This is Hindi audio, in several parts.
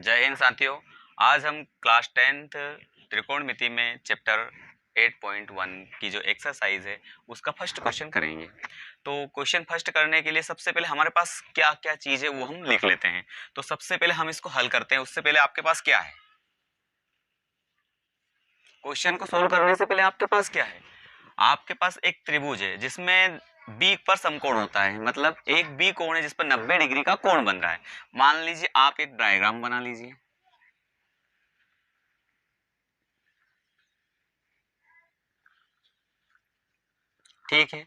जय हिंद साथियों। आज हम क्लास 10th त्रिकोणमिति में चैप्टर 8.1 की जो एक्सरसाइज है उसका फर्स्ट क्वेश्चन करेंगे। तो क्वेश्चन फर्स्ट करने के लिए सबसे पहले हमारे पास क्या क्या चीज़ है वो हम लिख लेते हैं। तो सबसे पहले हम इसको हल करते हैं। उससे पहले आपके पास क्या है, क्वेश्चन को सोल्व करने से पहले आपके पास क्या है, आपके पास एक त्रिभुज है जिसमें बी पर समकोण होता है, मतलब एक बी कोण है जिस पर 90 डिग्री का कोण बन रहा है। मान लीजिए आप एक डायग्राम बना लीजिए। ठीक है,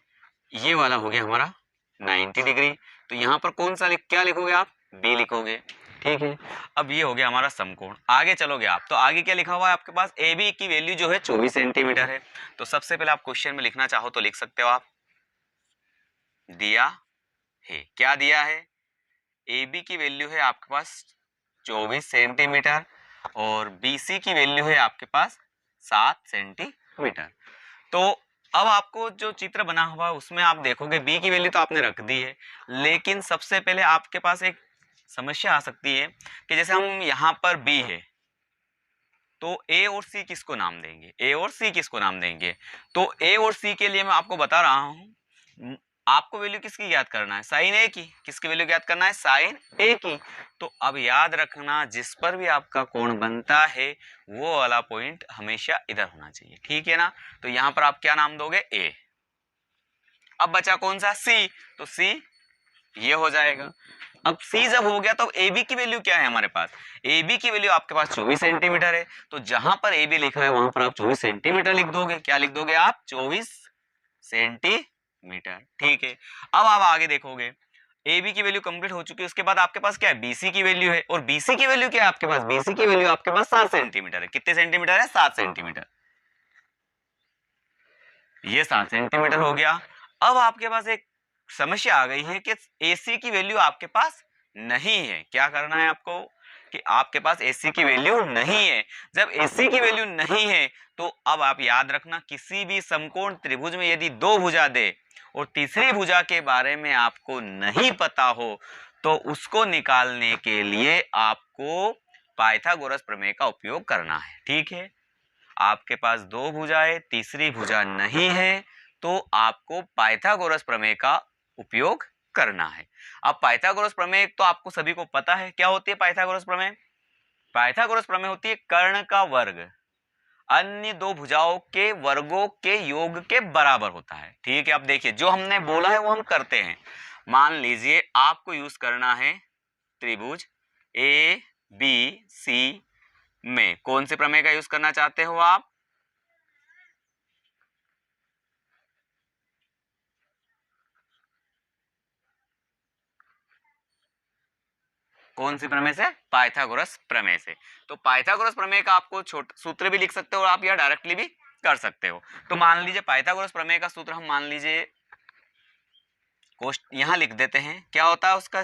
ये वाला हो गया हमारा 90 डिग्री। तो यहाँ पर कौन सा क्या लिखोगे आप, बी लिखोगे। ठीक है, अब ये हो गया हमारा समकोण। आगे चलोगे आप तो आगे क्या लिखा हुआ है आपके पास, ए बी की वैल्यू जो है 24 सेंटीमीटर है। तो सबसे पहले आप क्वेश्चन में लिखना चाहो तो लिख सकते हो आप, दिया है, क्या दिया है, ए बी की वैल्यू है आपके पास 24 सेंटीमीटर और बी सी की वैल्यू है आपके पास 7 सेंटीमीटर। तो अब आपको जो चित्र बना हुआ है उसमें आप देखोगे बी की वैल्यू तो आपने रख दी है, लेकिन सबसे पहले आपके पास एक समस्या आ सकती है कि जैसे हम यहाँ पर बी है तो ए और सी किसको नाम देंगे, ए और सी किसको नाम देंगे। तो ए और सी के लिए मैं आपको बता रहा हूं, आपको वैल्यू किसकी याद करना है, साइन ए की। किसकी वैल्यू याद करना है, साइन ए की। तो अब याद रखना जिस पर भी आपका कोण बनता है वो वाला पॉइंट हमेशा इधर होना चाहिए। ठीक है ना। तो यहां पर आप क्या नाम दोगे, ए। अब बचा कौन सा, सी। तो सी ये हो जाएगा। अब सी जब हो गया तो ए बी की वैल्यू क्या है हमारे पास, ए बी की वैल्यू आपके पास 24 सेंटीमीटर है। तो जहां पर ए बी लिखा है वहां पर आप 24 सेंटीमीटर लिख दोगे। क्या लिख दोगे आप, 24 सेंटीमीटर। ठीक है, अब आप आगे देखोगे ए बी की वैल्यू कंप्लीट हो चुकी है। उसके बाद आपके पास क्या है, बीसी की वैल्यू है। और बीसी की वैल्यू क्या है आपके पास, बीसी की वैल्यू आपके पास 7 सेंटीमीटर है। कितने सेंटीमीटर है, 7 सेंटीमीटर। ये 7 सेंटीमीटर हो गया। अब आपके पास एक समस्या आ गई है कि AC की वैल्यू आपके पास नहीं है। क्या करना है आपको कि आपके पास AC की वैल्यू नहीं है। जब AC की वैल्यू नहीं है तो अब आप याद रखना, किसी भी समकोण त्रिभुज में यदि दो भुजा दे और तीसरी भुजा के बारे में आपको नहीं पता हो तो उसको निकालने के लिए आपको पाइथागोरस प्रमेय का उपयोग करना है। ठीक है, आपके पास दो भुजाएं, तीसरी भुजा नहीं है तो आपको पाइथागोरस प्रमेय का उपयोग करना है। अब पाइथागोरस प्रमेय तो आपको सभी को पता है, क्या होती है पाइथागोरस प्रमेय। पाइथागोरस प्रमेय होती है कर्ण का वर्ग अन्य दो भुजाओं के वर्गों के योग के बराबर होता है। ठीक है, अब देखिए जो हमने बोला है वो हम करते हैं। मान लीजिए आपको यूज करना है त्रिभुज ए बी सी में कौन से प्रमेय का यूज करना चाहते हो आप, कौन सी प्रमेय से, पाइथागोरस प्रमेय से। तो पाइथागोरस प्रमेय का आपको सूत्र भी लिख सकते हो और आप यह डायरेक्टली भी कर सकते हो। तो मान लीजिए पाइथागोरस प्रमेय का सूत्र हम मान लीजिए यहां लिख देते हैं। क्या होता है उसका,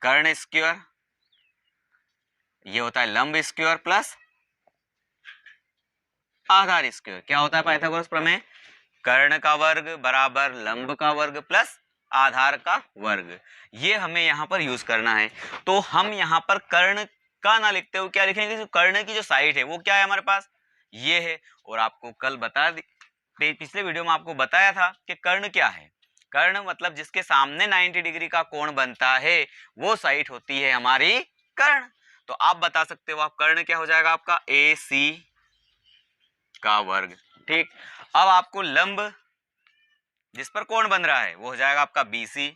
कर्ण स्क्वायर, ये होता है लंब स्क्वायर प्लस आधार स्क्वायर। क्या होता है पाइथागोरस प्रमेय, कर्ण का वर्ग बराबर लंब का वर्ग प्लस आधार का वर्ग। ये हमें यहाँ पर यूज करना है। तो हम यहाँ पर कर्ण का ना लिखते हो क्या लिखेंगे, जो कर्ण की जो साइड है वो क्या है हमारे पास, ये है। और आपको कल पिछले वीडियो में आपको बताया था कि कर्ण क्या है। कर्ण मतलब जिसके सामने 90 डिग्री का कोण बनता है वो साइड होती है हमारी कर्ण। तो आप बता सकते हो आप कर्ण क्या हो जाएगा आपका, ए सी का वर्ग। ठीक, अब आपको लंब जिस पर कोण बन रहा है वो हो जाएगा आपका BC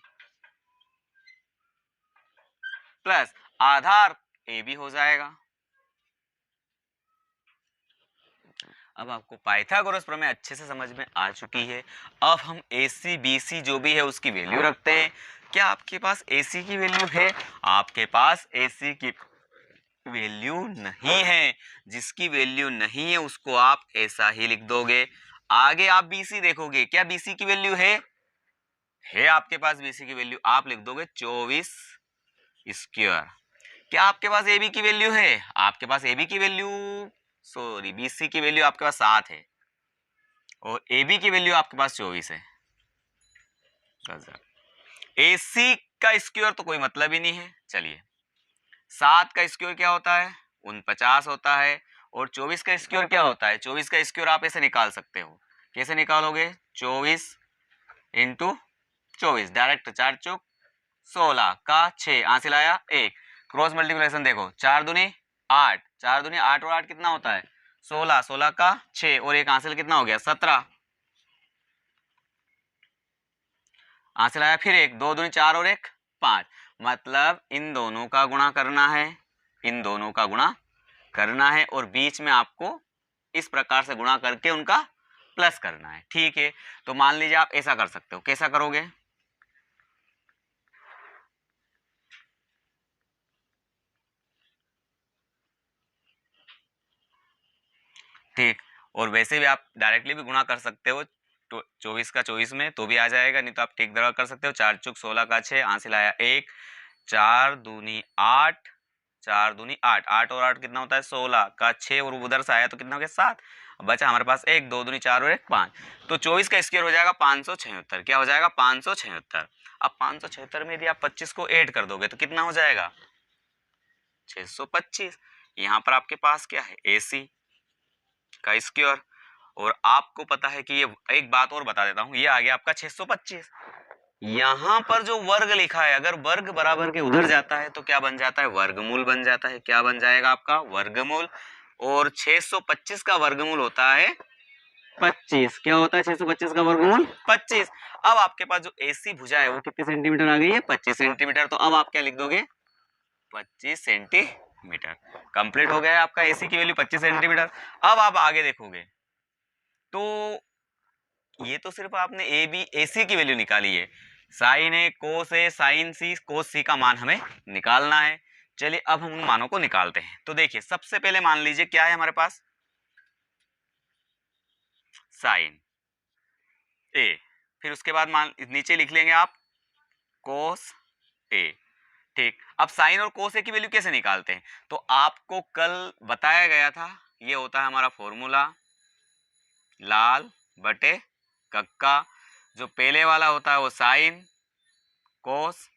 प्लस आधार AB हो जाएगा। अब आपको पाइथागोरस प्रमेय अच्छे से समझ में आ चुकी है। अब हम AC BC जो भी है उसकी वैल्यू रखते हैं। क्या आपके पास AC की वैल्यू है, आपके पास AC की वैल्यू नहीं है। जिसकी वैल्यू नहीं है उसको आप ऐसा ही लिख दोगे। आगे आप BC देखोगे, क्या BC की वैल्यू है आपके पास BC की वैल्यू आप लिख दोगे 24 स्क्वायर। क्या आपके पास AB की वैल्यू है, आपके पास AB की वैल्यू सॉरी BC की वैल्यू आपके पास 7 है और AB की वैल्यू आपके पास 24 है। AC का स्क्वायर तो कोई मतलब ही नहीं है। चलिए 7 का स्क्वायर क्या होता है? 49 होता है। और 24 का स्क्वायर क्या होता है? 24 का स्क्वायर आप ऐसे निकाल सकते हो। कैसे निकालोगे? 24 इंटू 24, डायरेक्ट 4 चौक 16 का 6, यहाँ से लाया 1, क्रॉस मल्टीप्लिकेशन देखो, 4 दूनी 8, 4 दूनी 8 और 8 कितना होता है? 16, 16 का 6 और एक हासिल कितना हो गया? 17, हासिल आया फिर एक, 2 दूनी 4 और एक 5, मतलब इन दोनों का गुणा करना है, इन दोनों का गुणा करना है और बीच में आपको इस प्रकार से गुणा करके उनका प्लस करना है। ठीक है, तो मान लीजिए आप ऐसा कर सकते हो। कैसा करोगे? ठीक, और वैसे भी आप डायरेक्टली भी गुणा कर सकते हो, तो 24 का 24 में तो भी आ जाएगा, नहीं तो आप ठीक दरवा कर सकते हो। 4 चौक 16 का 6, हासिल आया 1, 4 दूनी 8, 4 दूनी 8, 8 और 8 कितना होता है? 16 का 6 और उधर से आया तो कितना हो गया? 7, बचा हमारे पास 1, 2 दूनी 4 और 1 5, तो 24 का स्क्वायर हो जाएगा 576। क्या हो जाएगा? 576। अब 576 में यदि आप 25 को ऐड कर दोगे तो कितना हो जाएगा? 625। यहाँ पर आपके पास क्या है? AC का स्क्वायर। और आपको पता है कि ये, एक बात और बता देता हूं, ये आ गया आपका 625। यहां पर जो वर्ग लिखा है, अगर वर्ग बराबर के उधर जाता है तो क्या बन जाता है? वर्गमूल बन जाता है। क्या बन जाएगा आपका? वर्गमूल। और 625 का वर्गमूल होता है 25। क्या होता है 625 का वर्गमूल? 25। अब आपके पास जो AC भुजा है वो कितने सेंटीमीटर आ गई है? 25 सेंटीमीटर। तो अब आप क्या लिख दोगे? 25 सेंटीमीटर। कंप्लीट हो गया है आपका AC की वैल्यू 25 सेंटीमीटर। अब आप आगे देखोगे तो ये तो सिर्फ आपने AC की वैल्यू निकाली है। साइन ए, कोस ए, साइन सी, कोस सी का मान हमें निकालना है। चलिए अब हम उन मानों को निकालते हैं। तो देखिए, सबसे पहले मान लीजिए क्या है हमारे पास? साइन ए। फिर उसके बाद मान नीचे लिख लेंगे आप कोस ए। ठीक, अब साइन और कोस ए की वैल्यू कैसे निकालते हैं? तो आपको कल बताया गया था, ये होता है हमारा फॉर्मूला, लाल बटे कक्का। जो पहले वाला होता है वो साइन कोस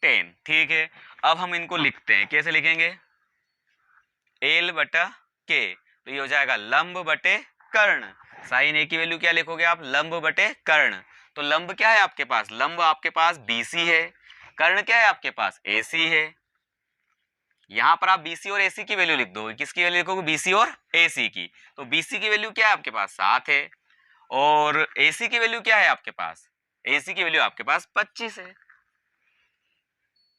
टेन। ठीक है, अब हम इनको लिखते हैं। कैसे लिखेंगे? एल बटा के, तो ये हो जाएगा लंब बटे कर्ण। साइन ए की वैल्यू क्या लिखोगे आप? लंब बटे कर्ण। तो लंब क्या है आपके पास? लंब आपके पास BC है। कर्ण क्या है आपके पास? AC है। यहां पर आप BC और AC की वैल्यू लिख दोगे। किसकी वैल्यू लिखोगे? BC और AC की। तो BC की वैल्यू क्या है आपके पास? 7 है। और AC की वैल्यू क्या है आपके पास? AC की वैल्यू आपके पास 25 है।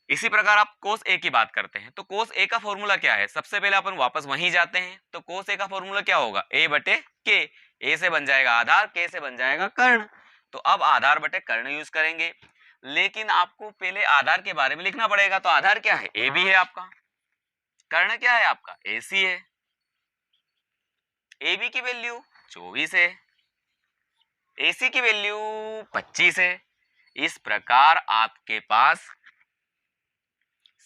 इसी प्रकार आप कोस ए की बात करते हैं, तो कोस ए का फॉर्मूला क्या है? सबसे पहले अपन वापस वहीं जाते हैं। तो कोस ए का फॉर्मूला क्या होगा? A बटे के। ए से बन जाएगा आधार, के से बन जाएगा कर्ण। तो अब आधार बटे कर्ण यूज करेंगे, लेकिन आपको पहले आधार के बारे में लिखना पड़ेगा। तो आधार क्या है? AB है आपका। कर्ण क्या है आपका? AC है। AB की वैल्यू 24 है, AC की वैल्यू 25 है। इस प्रकार आपके पास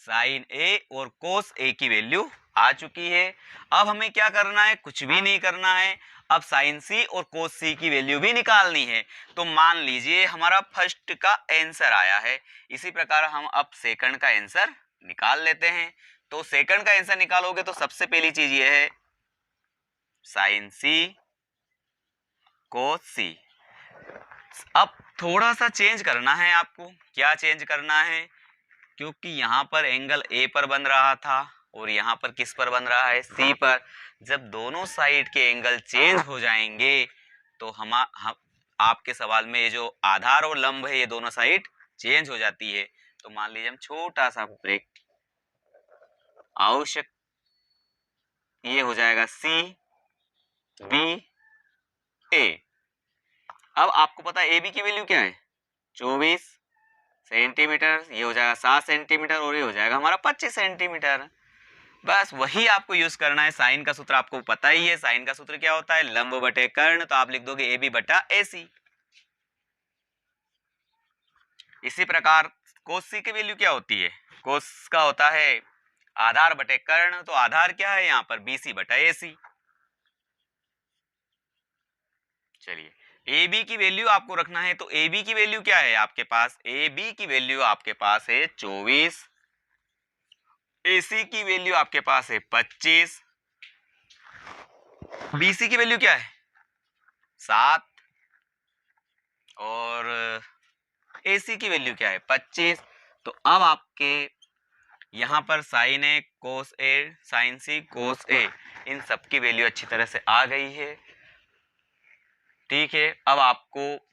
साइन ए और कोस ए की वैल्यू आ चुकी है। अब हमें क्या करना है? कुछ भी नहीं करना है। अब साइन सी और कोस सी की वैल्यू भी निकालनी है। तो मान लीजिए हमारा फर्स्ट का आंसर आया है, इसी प्रकार हम अब सेकंड का आंसर निकाल लेते हैं। तो सेकंड का आंसर निकालोगे तो सबसे पहली चीज ये है साइन सी कोस सी। अब थोड़ा सा चेंज करना है आपको। क्या चेंज करना है? क्योंकि यहाँ पर एंगल ए पर बन रहा था और यहाँ पर किस पर बन रहा है? सी पर। जब दोनों साइड के एंगल चेंज हो जाएंगे तो हम आपके सवाल में ये जो आधार और लंब है ये दोनों साइड चेंज हो जाती है। तो मान लीजिए हम छोटा सा ब्रेक आवश्यक, ये हो जाएगा CBA। अब आपको पता है AB की वैल्यू क्या है? 24 सेंटीमीटर। ये हो जाएगा 7 सेंटीमीटर और ये हो जाएगा हमारा 25 सेंटीमीटर। बस वही आपको यूज करना है। साइन का सूत्र आपको पता ही है। साइन का सूत्र क्या होता है? लंब बटे कर्ण। तो आप लिख दोगे AB बटा AC। इसी प्रकार कोस सी की वैल्यू क्या होती है? कोस का होता है आधार बटे कर्ण। तो आधार क्या है यहाँ पर? BC बटा AC। चलिए, AB की वैल्यू आपको रखना है। तो AB की वैल्यू क्या है आपके पास? AB की वैल्यू आपके पास है 24 AC की वैल्यू आपके पास है 25, BC की वैल्यू क्या है 7 और AC की वैल्यू क्या है 25। तो अब आपके यहाँ पर साइन ए कोस ए साइन सी कोस ए इन सब की वैल्यू अच्छी तरह से आ गई है। ठीक है, अब आपको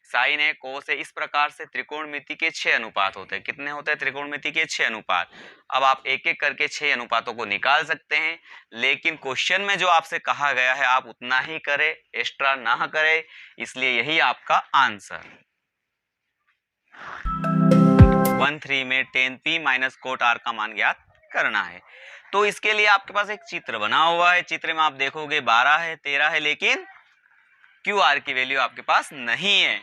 साइन ए कोस ए इस प्रकार से त्रिकोणमिति के 6 अनुपात होते हैं। कितने होते हैं त्रिकोणमिति के 6 अनुपात। अब आप एक एक करके 6 अनुपातों को निकाल सकते हैं, लेकिन क्वेश्चन में जो आपसे कहा गया है आप उतना ही करें, एक्स्ट्रा ना करें, इसलिए यही आपका आंसर 1-3 में tan p minus cot r का मान ज्ञात करना है। तो इसके लिए आपके पास एक चित्र बना हुआ है, चित्र में आप देखोगे 12 है 13 है, लेकिन QR की वैल्यू आपके पास नहीं है।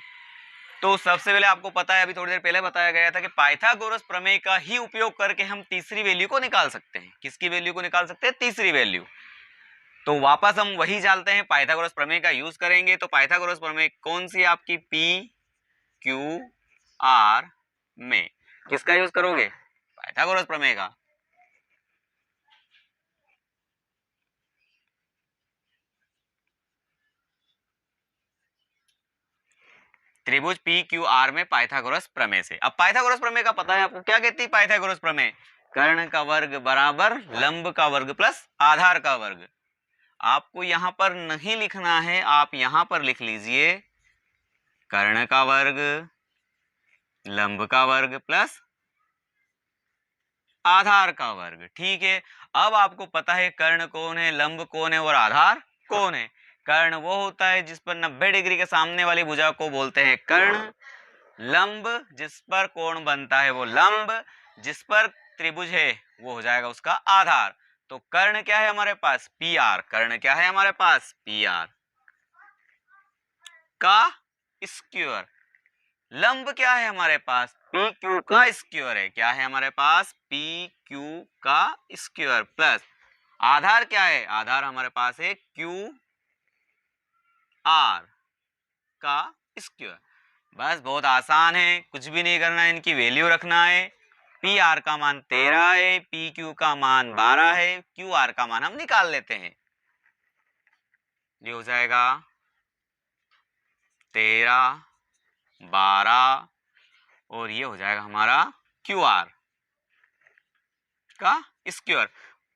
तो सबसे पहले आपको पता है, अभी थोड़ी देर पहले बताया गया था कि पाइथागोरस प्रमेय का ही उपयोग करके हम तीसरी वैल्यू को निकाल सकते हैं। किसकी वैल्यू को निकाल सकते हैं तीसरी वैल्यू। तो वापस हम वही जानते हैं, पाइथागोरस प्रमेय का यूज करेंगे। तो पाइथागोरस प्रमेय कौन सी आपकी PQR में किसका यूज करोगे पाइथागोरस प्रमेय का। त्रिभुज PQR में पाइथागोरस प्रमेय से। अब पाइथागोरस प्रमेय का पता है आपको, क्या कहती है पाइथागोरस प्रमेय, कर्ण का वर्ग बराबर लंब का वर्ग प्लस आधार का वर्ग। आपको यहां पर नहीं लिखना है, आप यहां पर लिख लीजिए कर्ण का वर्ग लंब का वर्ग प्लस आधार का वर्ग। ठीक है, अब आपको पता है कर्ण कौन है, लंब कौन है और आधार कौन है। कर्ण वो होता है जिस पर 90 डिग्री के सामने वाली भुजा को बोलते हैं कर्ण, लंब जिस पर कोण बनता है वो लंब, जिस पर त्रिभुज है वो हो जाएगा उसका आधार। तो कर्ण क्या है हमारे पास PR, कर्ण क्या है हमारे पास PR का स्क्वायर, लंब क्या है हमारे पास PQ का स्क्वायर है, क्या है हमारे पास PQ का स्क्वायर, प्लस आधार क्या है, आधार हमारे पास है QR का स्क्वायर। बस बहुत आसान है, कुछ भी नहीं करना है, इनकी वैल्यू रखना है। PR का मान 13 है, PQ का मान 12 है, QR का मान हम निकाल लेते हैं। ये हो जाएगा 13 12 और ये हो जाएगा हमारा QR का स्क्वायर।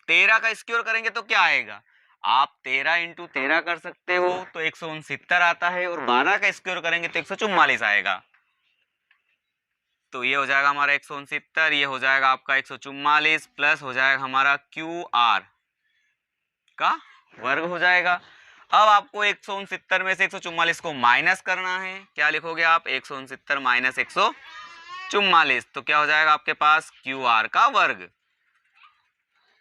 13 का स्क्वायर करेंगे तो क्या आएगा, आप 13 इंटू 13 कर सकते हो तो 169 आता है, और 12 का स्क्वायर करेंगे तो 144 आएगा। तो ये हो जाएगा हमारा 169, ये हो जाएगा आपका 144, प्लस हो जाएगा हमारा QR का वर्ग हो जाएगा। अब आपको 169 में से 144 को माइनस करना है, क्या लिखोगे आप 169 माइनस 144, तो क्या हो जाएगा आपके पास QR का वर्ग।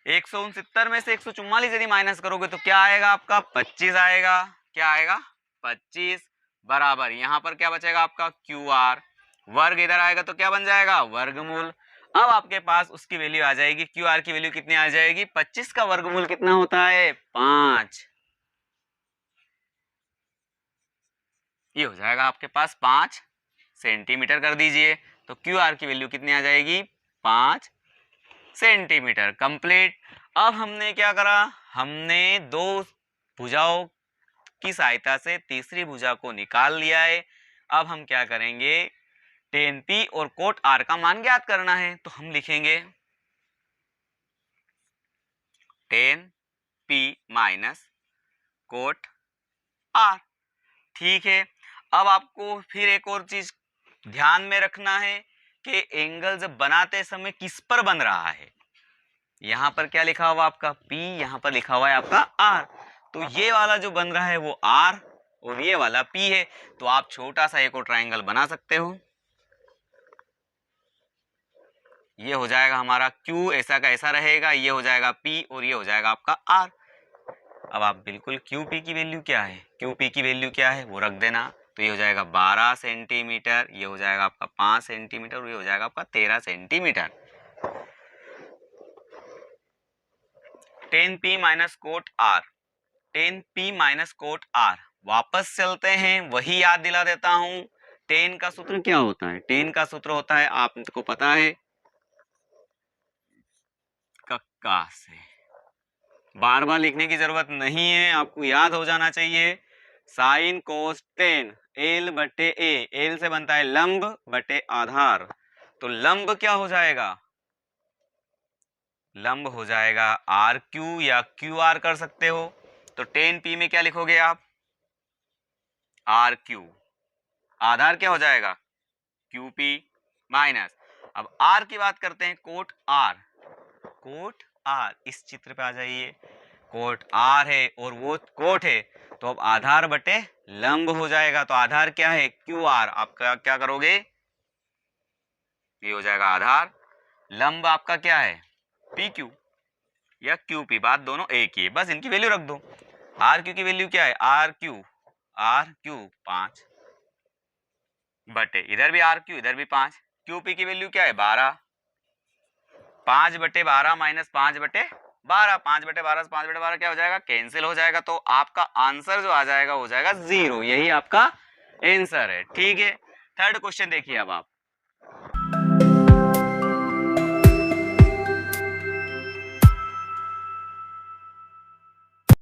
169 में से 144 यदि माइनस करोगे तो क्या आएगा आपका 25 आएगा, क्या आएगा 25, बराबर यहाँ पर क्या बचेगा आपका QR, वर्ग इधर आएगा तो क्या बन जाएगा वर्गमूल। अब आपके पास उसकी वैल्यू आ जाएगी, QR की वैल्यू कितनी आ जाएगी 25 का वर्गमूल कितना होता है 5, ये हो जाएगा आपके पास 5 सेंटीमीटर कर दीजिए। तो QR की वैल्यू कितनी आ जाएगी 5 सेंटीमीटर, कंप्लीट। अब हमने क्या करा, हमने दो भुजाओं की सहायता से तीसरी भुजा को निकाल लिया है। अब हम क्या करेंगे, tan P और कोट R का मान ज्ञात करना है। तो हम लिखेंगे tan P minus cot R। ठीक है, अब आपको फिर एक और चीज ध्यान में रखना है कि एंगल जब बनाते समय किस पर बन रहा है। यहां पर क्या लिखा हुआ आपका P, यहां पर लिखा हुआ है आपका R। तो ये वाला जो बन रहा है वो R और ये वाला P है। तो आप छोटा सा एक और ट्रायंगल बना सकते हो, ये हो जाएगा हमारा Q, ऐसा का ऐसा रहेगा, ये हो जाएगा P और ये हो जाएगा आपका R। अब आप बिल्कुल QP की वैल्यू क्या है, QP की वैल्यू क्या है वो रख देना। तो ये हो जाएगा 12 सेंटीमीटर, ये हो जाएगा आपका 5 सेंटीमीटर और ये हो जाएगा आपका 13 centimetre. tan P minus cot R, tan P minus cot R। वापस चलते हैं, वही याद दिला देता हूं, tan का सूत्र क्या होता है, tan का सूत्र होता है आपको पता है का से। बार बार लिखने की जरूरत नहीं है, आपको याद हो जाना चाहिए। साइन कोस टेन एल बटे ए, एल से बनता है लंब बटे आधार, तो लंब क्या हो जाएगा, लंब हो जाएगा आर क्यू या क्यू आर कर सकते हो। तो टेन पी में क्या लिखोगे आप, आर क्यू, आधार क्या हो जाएगा क्यू पी माइनस। अब आर की बात करते हैं, कोट आर, कोट आर, इस चित्र पे आ जाइए, कोट आर है और वो कोट है, तो अब आधार बटे लंब हो जाएगा। तो आधार क्या है क्यू आर, आप क्या करोगे, ये हो जाएगा आधार, लंब आपका क्या है पी क्यू या क्यू पी, बात दोनों एक ही है, बस इनकी वैल्यू रख दो। आर क्यू की वैल्यू क्या है, आर क्यू 5 बटे, इधर भी आर क्यू इधर भी 5, क्यू पी की वैल्यू क्या है 12, 5 बटे 12 माइनस 5 बटे 12, 5 बटे 12 से 5 बटे 12 क्या हो जाएगा, कैंसिल हो जाएगा। तो आपका आंसर जो आ जाएगा हो जाएगा 0, यही आपका आंसर है। ठीक है, थर्ड क्वेश्चन देखिए अब आप,